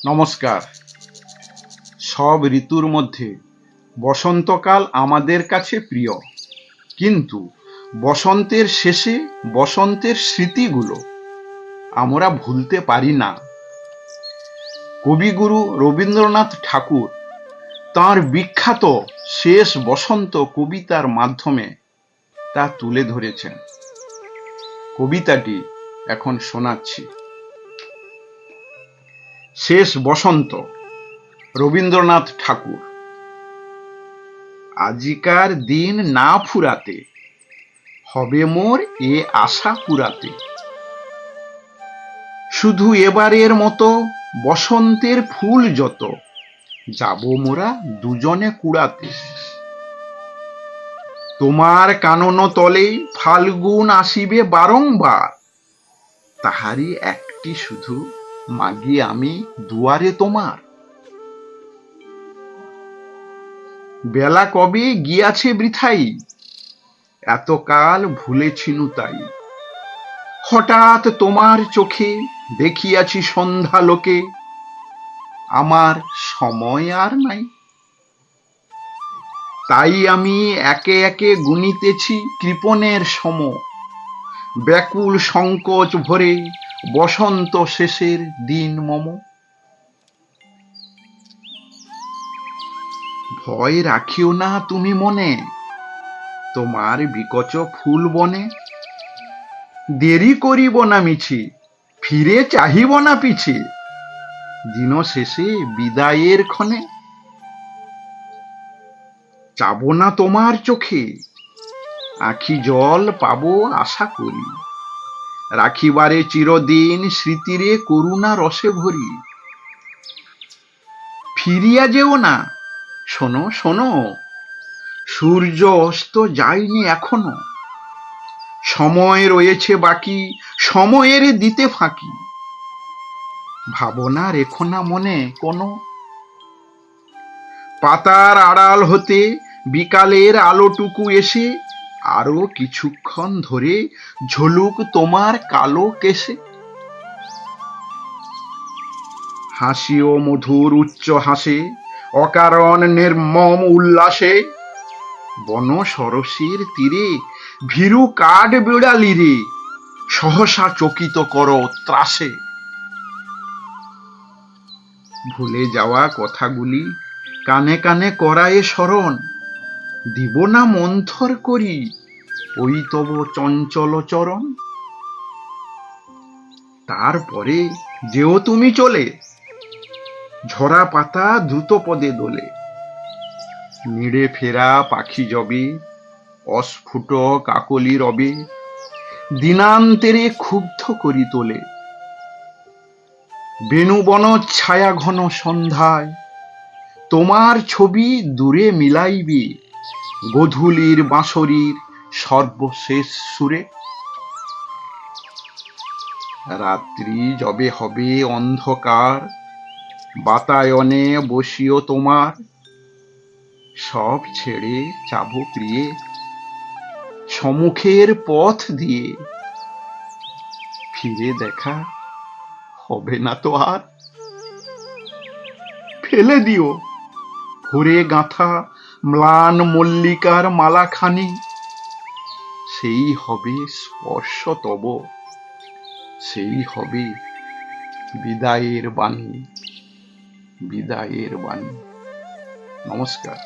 নমস্কার। সব ঋতুর মধ্যে বসন্তকাল আমাদের কাছে প্রিয়, কিন্তু বসন্তের শেষে বসন্তের স্মৃতিগুলো আমরা ভুলতে পারি না। কবিগুরু রবীন্দ্রনাথ ঠাকুর তাঁর বিখ্যাত শেষ বসন্ত কবিতার মাধ্যমে তা তুলে ধরেছেন। কবিতাটি এখন শোনাচ্ছি। শেষ বসন্ত, রবীন্দ্রনাথ ঠাকুর। আজিকার দিন না ফুরাতে হবে মোর এ আশা পুরাতে, শুধু এবারের মতো বসন্তের ফুল যত যাব মোরা দুজনে কুড়াতে। তোমার কানন তলে ফাল্গুন আসিবে বারংবার, তাহারি একটি শুধু মাগি আমি দুয়ারে তোমার। বেলা কবে গিয়াছে বৃথাই, এতকাল ভুলেছিনু তাই। হঠাৎ তোমার চোখে দেখিয়াছি সন্ধ্যা লোকে, আমার সময় আর নাই। তাই আমি একে একে গুনিতেছি কৃপণের সম, ব্যাকুল সংকোচ ভরে বসন্ত শেষের দিন মম। ভয় রাখিও না তুমি মনে, তোমার বিকচ ফুল বনে। দেরি করিব না মিছি, ফিরে চাহিব না পিছে, দিন শেষে বিদায়ের ক্ষণে। যাব না তোমার চোখে, আখি জল পাবো আশা করি, রাখিবারে চিরদিন স্মৃতিরে করুণা রসে ভরি। ফিরিয়া যেও না, শোনো শোনো, সূর্য অস্ত যায়নি এখনো, সময় রয়েছে বাকি, সময়ের দিতে ফাঁকি। ভাবনা রেখো না মনে কোনো, পাতার আড়াল হতে বিকালের আলোটুকু এসে আরো কিছুক্ষণ ধরে ঝলুক তোমার কালো কেশে। হাসিও মধুর উচ্চ হাসে, অকারণ নির্মম উল্লাসে, বন সরসীর তীরে ভীরু কাঠ বিড়ালিরে সহসা চকিত করো ত্রাসে। ভুলে যাওয়া কথাগুলি কানে কানে করায়ে স্মরণ, দিব না মন্থর করি ওই তব চঞ্চল চরণ। তারপরে যেও তুমি চলে, ঝরা পাতা দ্রুত পদে দোলে, নিড়ে ফেরা পাখি যবে অস্ফুট কাকলি রবে, দিনান্তেরে ক্ষুব্ধ করি তোলে। বেণুবন ছায়া ঘন সন্ধ্যায় তোমার ছবি দূরে মিলাইবে গোধূলির বাঁশরীর সর্বশেষ সুরে। রাত্রি যবে হবে অন্ধকার, বাতায়নে বসিও তোমার, সব ছেড়ে যাবো প্রিয়ে সম্মুখের পথ দিয়ে। ফিরে দেখা হবে না তো আর, ফেলে দিও ভরে গাঁথা ম্লান মল্লিকার মালাখানি, সেই হবে স্পর্শ তব, সেই হবে বিদায়ের বাণী, বিদায়ের বাণী। নমস্কার।